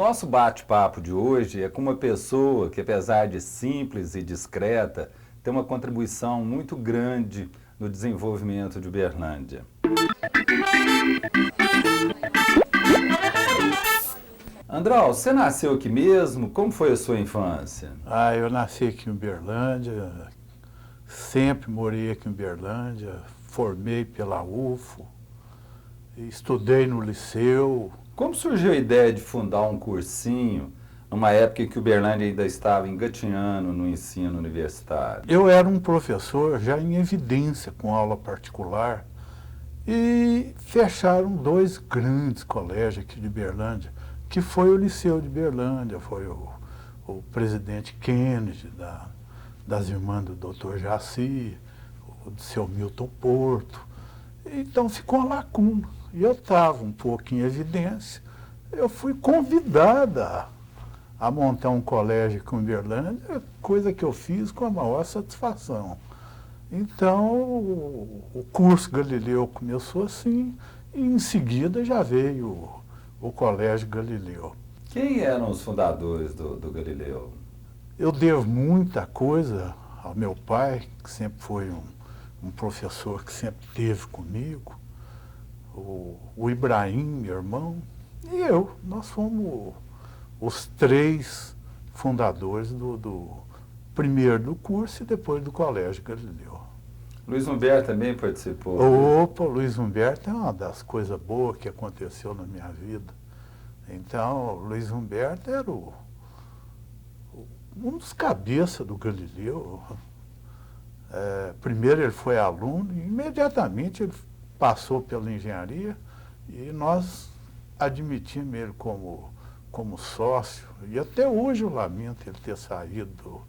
nosso bate-papo de hoje é com uma pessoa que, apesar de simples e discreta, tem uma contribuição muito grande no desenvolvimento de Uberlândia. Andral, você nasceu aqui mesmo? Como foi a sua infância? Eu nasci aqui em Uberlândia, sempre morei aqui em Uberlândia, formei pela UFO, estudei no liceu. Como surgiu a ideia de fundar um cursinho numa época em que Uberlândia ainda estava engatinhando no ensino universitário? Eu era um professor já em evidência com aula particular e fecharam dois grandes colégios aqui de Uberlândia, que foi o Liceu de Uberlândia, foi o presidente Kennedy, das irmãs do Dr. Jaci, o do seu Milton Porto. Então ficou uma lacuna. E eu estava um pouco em evidência. Eu fui convidada a montar um colégio aqui em Uberlândia, coisa que eu fiz com a maior satisfação. Então, o curso Galileu começou assim, e em seguida já veio o Colégio Galileu. Quem eram os fundadores do Galileu? Eu devo muita coisa ao meu pai, que sempre foi um professor que sempre esteve comigo, o Ibrahim, meu irmão, e eu. Nós fomos os três fundadores primeiro do curso e depois do Colégio Galileu. Luiz Humberto também participou? Opa, Luiz Humberto é uma das coisas boas que aconteceu na minha vida. Então, Luiz Humberto era um dos cabeças do Galileu. Primeiro ele foi aluno e imediatamente ele passou pela engenharia e nós admitimos ele como sócio. E até hoje eu lamento ele ter saído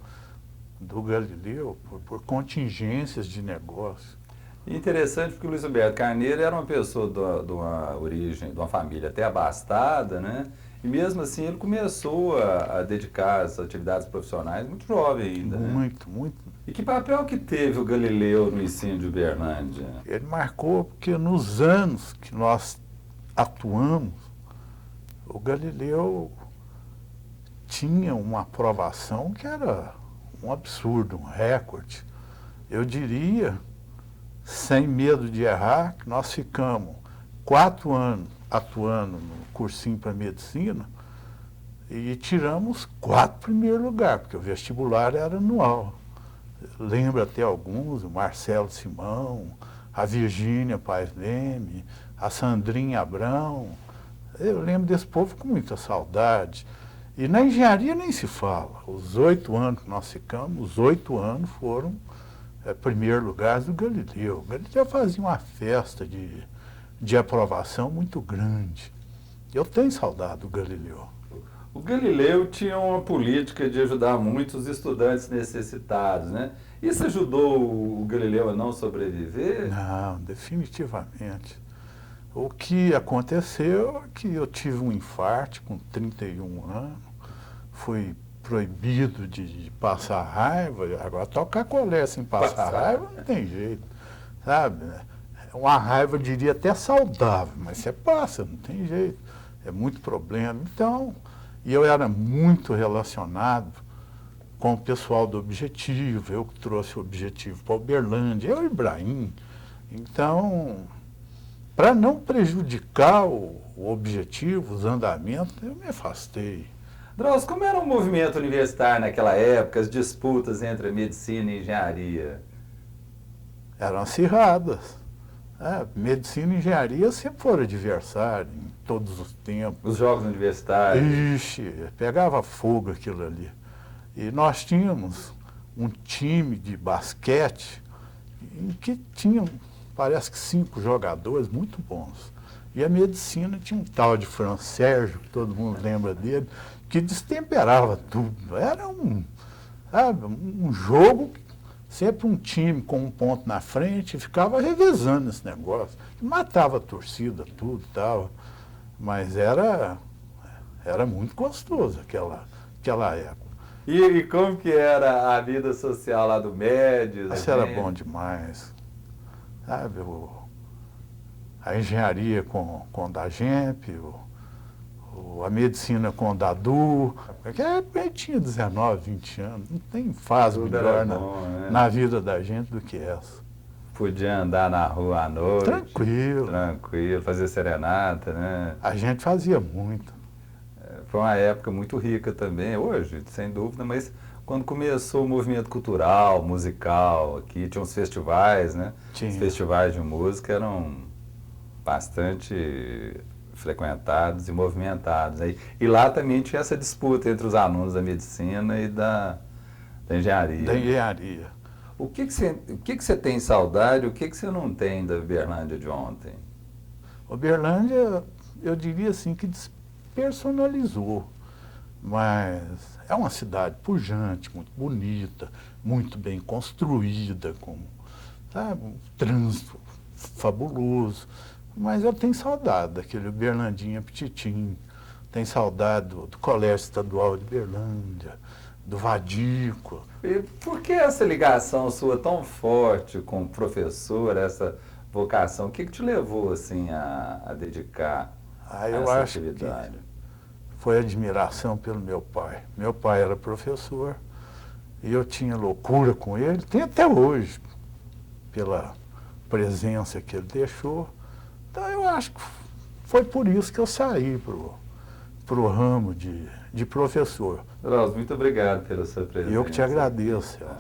do Galileu por contingências de negócio. Interessante porque o Luiz Humberto Carneiro era uma pessoa de uma origem, de uma família até abastada, né? E mesmo assim ele começou a dedicar as atividades profissionais muito jovem ainda, Muito, né? muito. E que papel que teve o Galileu no ensino de Uberlândia? Ele marcou porque nos anos que nós atuamos, o Galileu tinha uma aprovação que era um absurdo, um recorde. Eu diria, sem medo de errar, que nós ficamos 4 anos atuando no cursinho para medicina e tiramos 4 primeiros lugares, porque o vestibular era anual. Lembro até alguns, o Marcelo Simão, a Virgínia Paes Leme, a Sandrinha Abrão. Eu lembro desse povo com muita saudade. E na engenharia nem se fala. Os 8 anos que nós ficamos, os 8 anos foram primeiro lugares do Galileu. O Galileu fazia uma festa de aprovação muito grande. Eu tenho saudade do Galileu. O Galileu tinha uma política de ajudar muitos estudantes necessitados, né? Isso ajudou o Galileu a não sobreviver? Não, definitivamente. O que aconteceu é que eu tive um infarto com 31 anos, fui proibido de passar raiva, agora tocar colher sem passar raiva não tem jeito, sabe? Uma raiva, eu diria, até saudável, mas você passa, não tem jeito, é muito problema. Então, e eu era muito relacionado com o pessoal do Objetivo, eu que trouxe o Objetivo para Uberlândia, eu e o Ibrahim. Então, para não prejudicar o Objetivo, os andamentos, eu me afastei. Drauzio, como era o movimento universitário naquela época, as disputas entre a medicina e a engenharia? Eram acirradas. Medicina e engenharia sempre foram adversários, em todos os tempos. Os jogos universitários? Ixi, pegava fogo aquilo ali. E nós tínhamos um time de basquete em que tinham, parece que 5 jogadores muito bons. E a medicina tinha um tal de Fran Sérgio, que todo mundo lembra dele, que destemperava tudo. Era um jogo, sempre um time com um ponto na frente, ficava revezando esse negócio. Matava a torcida, tudo e tal. Mas era muito gostoso aquela época. E como que era a vida social lá do Médios? Isso era bom demais. Sabe, a engenharia com o DAGEMP, a medicina com o Dadu, porque ele tinha 19, 20 anos, não tem fase Tudo melhor era bom, né? na vida da gente do que essa. Podia andar na rua à noite. Tranquilo. Tranquilo, fazer serenata, né? A gente fazia muito. Foi uma época muito rica também, hoje, sem dúvida, mas quando começou o movimento cultural, musical, aqui tinha uns festivais, né? Tinha. Os festivais de música eram bastante frequentados e movimentados. E lá também tinha essa disputa entre os alunos da medicina e da engenharia. Da engenharia. O que você tem saudade, o que você não tem da Uberlândia de ontem? Uberlândia, eu diria assim, que despersonalizou, mas é uma cidade pujante, muito bonita, muito bem construída, com, sabe, um trânsito fabuloso. Mas eu tenho saudade daquele Uberlandinha petitinho, tenho saudade do Colégio Estadual de Uberlândia, do Vadico. E por que essa ligação sua tão forte com o professor, essa vocação? O que te levou assim a dedicar Eu essa acho atividade? que foi admiração pelo meu pai. Meu pai era professor e eu tinha loucura com ele, tem até hoje, pela presença que ele deixou. Então eu acho que foi por isso que eu saí pro ramo de professor. Drauzio, muito obrigado pela sua presença. Eu que te agradeço, Celso.